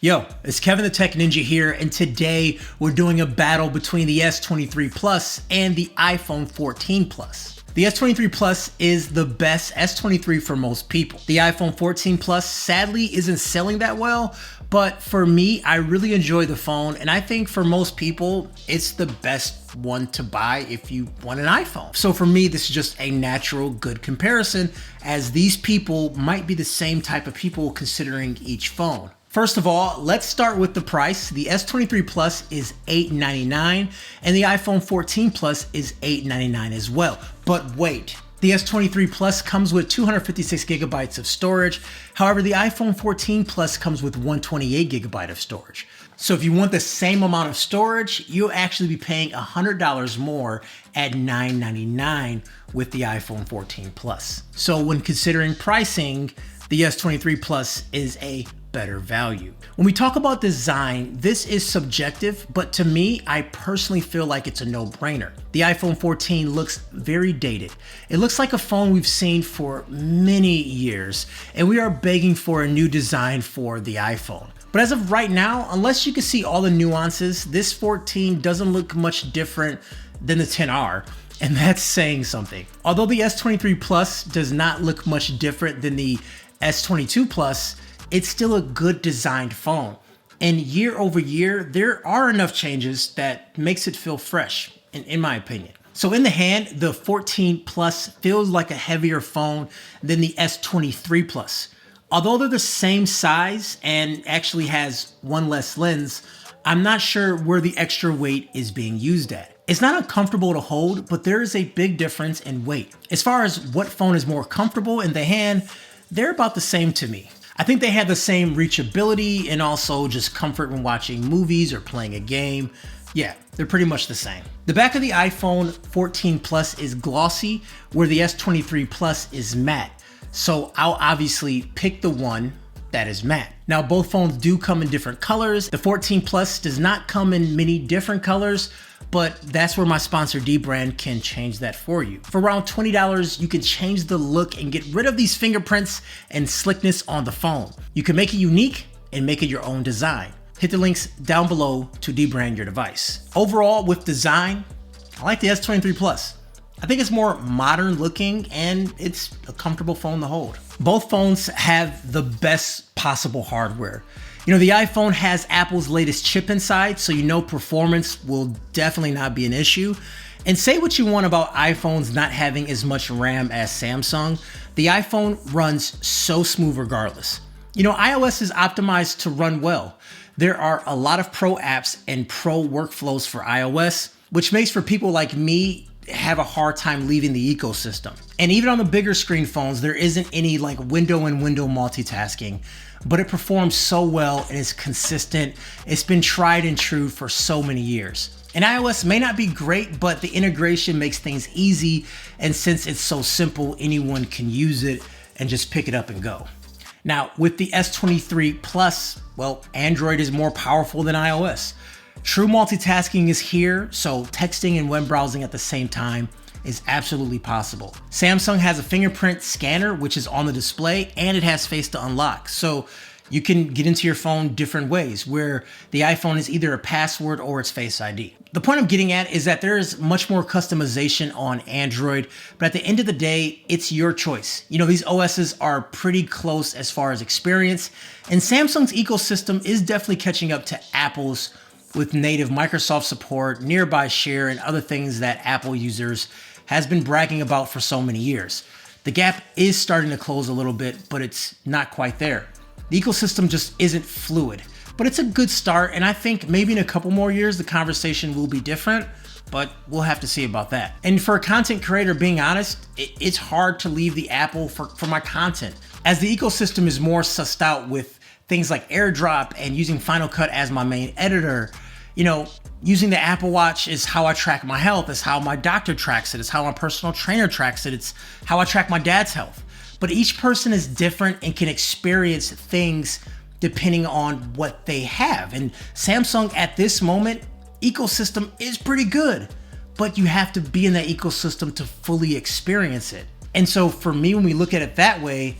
Yo, it's Kevin the Tech Ninja here, and today we're doing a battle between the S23 Plus and the iPhone 14 Plus. The S23 Plus is the best S23 for most people. The iPhone 14 Plus sadly isn't selling that well, but for me, I really enjoy the phone, and I think for most people, it's the best one to buy if you want an iPhone. So for me, this is just a natural good comparison, as these people might be the same type of people considering each phone. First of all, let's start with the price. The S23 Plus is $899 and the iPhone 14 Plus is $899 as well. But wait, the S23 Plus comes with 256 gigabytes of storage. However, the iPhone 14 Plus comes with 128 gigabyte of storage. So if you want the same amount of storage, you'll actually be paying $100 more at $999 with the iPhone 14 Plus. So when considering pricing, the S23 Plus is a better value. When we talk about design, this is subjective, but to me, I personally feel like it's a no-brainer. The iPhone 14 looks very dated. It looks like a phone we've seen for many years, and we are begging for a new design for the iPhone. But as of right now, unless you can see all the nuances, this 14 doesn't look much different than the XR. And that's saying something. Although the S23 Plus does not look much different than the S22 Plus, it's still a good designed phone. And year over year, there are enough changes that makes it feel fresh, in my opinion. So in the hand, the 14 Plus feels like a heavier phone than the S23 Plus. Although they're the same size and actually has one less lens, I'm not sure where the extra weight is being used at. It's not uncomfortable to hold, but there is a big difference in weight. As far as what phone is more comfortable in the hand, they're about the same to me. I think they have the same reachability and also just comfort when watching movies or playing a game. Yeah, they're pretty much the same. The back of the iPhone 14 Plus is glossy, where the S23 Plus is matte. So I'll obviously pick the one that is matte. Now both phones do come in different colors. The 14 Plus does not come in many different colors, but that's where my sponsor Dbrand can change that for you. For around $20, you can change the look and get rid of these fingerprints and slickness on the phone. You can make it unique and make it your own design. Hit the links down below to Dbrand your device. Overall, with design, I like the S23 Plus. I think it's more modern looking and it's a comfortable phone to hold. Both phones have the best possible hardware. You know, the iPhone has Apple's latest chip inside, so you know performance will definitely not be an issue. And say what you want about iPhones not having as much RAM as Samsung, the iPhone runs so smooth regardless. You know, iOS is optimized to run well. There are a lot of pro apps and pro workflows for iOS, which makes for people like me have a hard time leaving the ecosystem. And even on the bigger screen phones, there isn't any like window-in-window multitasking, but it performs so well and is consistent. It's been tried and true for so many years. And iOS may not be great, but the integration makes things easy. And since it's so simple, anyone can use it and just pick it up and go. Now with the S23 Plus, well, Android is more powerful than iOS. True multitasking is here, so texting and web browsing at the same time is absolutely possible. Samsung has a fingerprint scanner, which is on the display, and it has face to unlock. So you can get into your phone different ways, where the iPhone is either a password or it's Face ID. The point I'm getting at is that there is much more customization on Android, but at the end of the day, it's your choice. You know, these OSs are pretty close as far as experience, and Samsung's ecosystem is definitely catching up to Apple's with native Microsoft support, nearby share, and other things that Apple users has been bragging about for so many years. The gap is starting to close a little bit, but it's not quite there. The ecosystem just isn't fluid, but it's a good start, and I think maybe in a couple more years the conversation will be different, but we'll have to see about that. And for a content creator, being honest, it's hard to leave the Apple for my content, as the ecosystem is more sussed out with things like AirDrop and using Final Cut as my main editor. You know, using the Apple Watch is how I track my health, it's how my doctor tracks it, it's how my personal trainer tracks it, it's how I track my dad's health. But each person is different and can experience things depending on what they have. And Samsung at this moment, ecosystem is pretty good, but you have to be in that ecosystem to fully experience it. And so for me, when we look at it that way,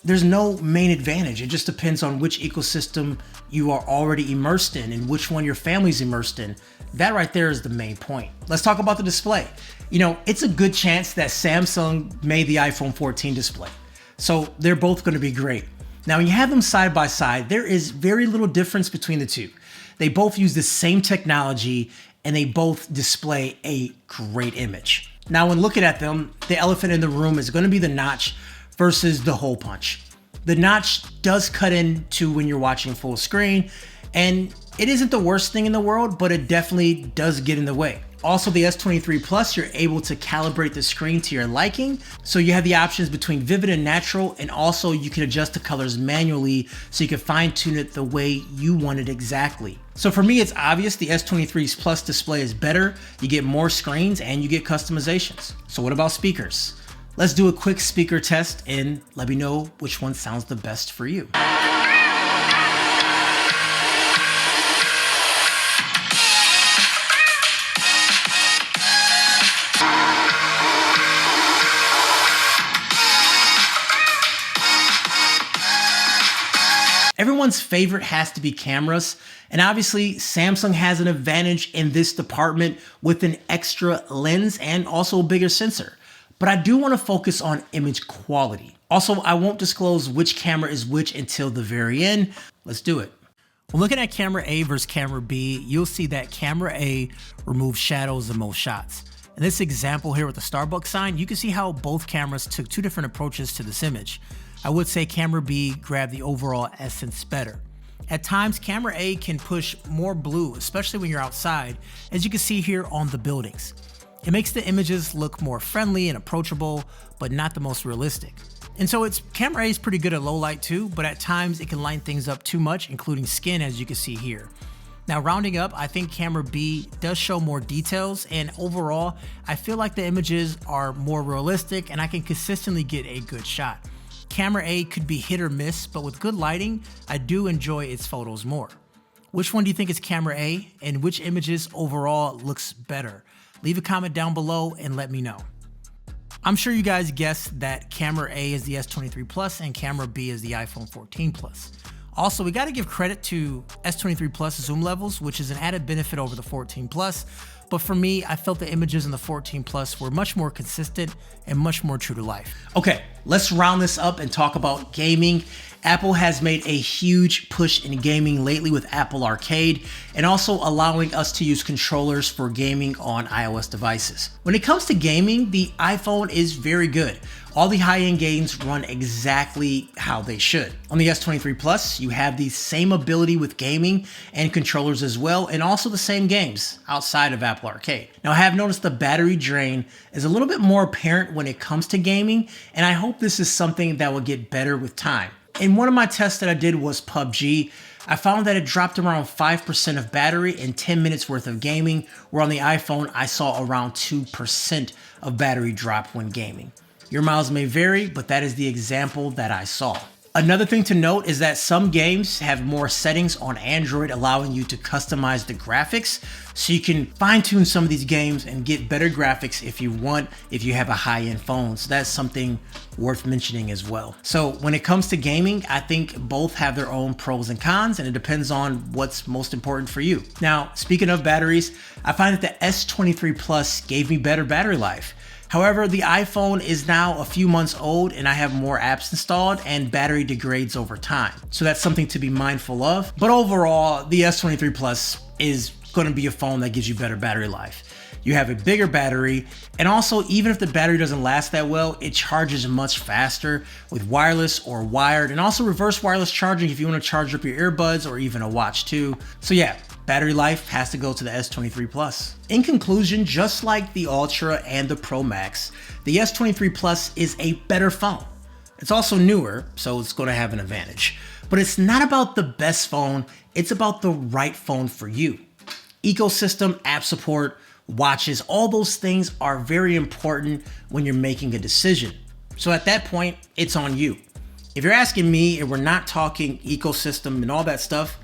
there's no main advantage. It just depends on which ecosystem you are already immersed in and which one your family's immersed in. That right there is the main point. Let's talk about the display. You know, it's a good chance that Samsung made the iPhone 14 display. So they're both going to be great. Now, when you have them side by side, there is very little difference between the two. They both use the same technology and they both display a great image. Now, when looking at them, the elephant in the room is going to be the notch versus the hole punch. The notch does cut into when you're watching full screen, and it isn't the worst thing in the world, but it definitely does get in the way. Also, the S23 Plus, you're able to calibrate the screen to your liking. So you have the options between vivid and natural, and also you can adjust the colors manually so you can fine tune it the way you want it exactly. So for me, it's obvious the S23 Plus display is better. You get more screens and you get customizations. So what about speakers? Let's do a quick speaker test and let me know which one sounds the best for you. Everyone's favorite has to be cameras, and obviously Samsung has an advantage in this department with an extra lens and also a bigger sensor. But I do want to focus on image quality. Also, I won't disclose which camera is which until the very end. Let's do it. When looking at camera A versus camera B, you'll see that camera A removes shadows in most shots. In this example here with the Starbucks sign, you can see how both cameras took two different approaches to this image. I would say camera B grabbed the overall essence better. At times, camera A can push more blue, especially when you're outside, as you can see here on the buildings. It makes the images look more friendly and approachable, but not the most realistic. And so camera A is pretty good at low light too, but at times it can lighten things up too much, including skin, as you can see here. Now, rounding up, I think camera B does show more details, and overall, I feel like the images are more realistic and I can consistently get a good shot. Camera A could be hit or miss, but with good lighting, I do enjoy its photos more. Which one do you think is camera A, and which images overall looks better? Leave a comment down below and let me know. I'm sure you guys guessed that camera A is the S23 Plus and camera B is the iPhone 14 Plus. Also, we gotta give credit to S23 Plus zoom levels, which is an added benefit over the 14 Plus. But for me, I felt the images in the 14 Plus were much more consistent and much more true to life. Okay, let's round this up and talk about gaming. Apple has made a huge push in gaming lately with Apple Arcade, and also allowing us to use controllers for gaming on iOS devices. When it comes to gaming, the iPhone is very good. All the high-end games run exactly how they should. On the S23 Plus, you have the same ability with gaming and controllers as well, and also the same games outside of Apple Arcade. Now, I have noticed the battery drain is a little bit more apparent when it comes to gaming, and I hope this is something that will get better with time. In one of my tests that I did was PUBG, I found that it dropped around 5% of battery in 10 minutes worth of gaming, where on the iPhone, I saw around 2% of battery drop when gaming. Your miles may vary, but that is the example that I saw. Another thing to note is that some games have more settings on Android, allowing you to customize the graphics, so you can fine tune some of these games and get better graphics if you want, if you have a high-end phone. So that's something worth mentioning as well. So when it comes to gaming, I think both have their own pros and cons, and it depends on what's most important for you. Now, speaking of batteries, I find that the S23 Plus gave me better battery life. However, the iPhone is now a few months old and I have more apps installed and battery degrades over time. So that's something to be mindful of. But overall, the S23 Plus is going to be a phone that gives you better battery life. You have a bigger battery, and also even if the battery doesn't last that well, it charges much faster with wireless or wired, and also reverse wireless charging if you want to charge up your earbuds or even a watch too. So yeah, battery life has to go to the S23 Plus. In conclusion, just like the Ultra and the Pro Max, the S23 Plus is a better phone. It's also newer, so it's going to have an advantage. But it's not about the best phone, it's about the right phone for you. Ecosystem, app support, watches, all those things are very important when you're making a decision. So at that point, it's on you. If you're asking me and we're not talking ecosystem and all that stuff,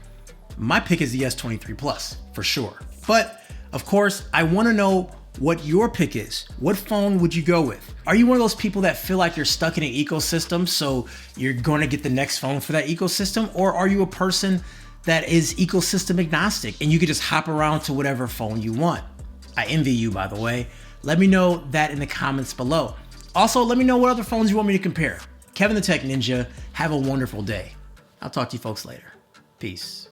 my pick is the S23 Plus for sure. But of course, I want to know what your pick is. What phone would you go with? Are you one of those people that feel like you're stuck in an ecosystem, so you're going to get the next phone for that ecosystem? Or are you a person that is ecosystem agnostic and you can just hop around to whatever phone you want. I envy you, by the way. Let me know that in the comments below. Also, let me know what other phones you want me to compare. Kevin the Tech Ninja, have a wonderful day. I'll talk to you folks later. Peace.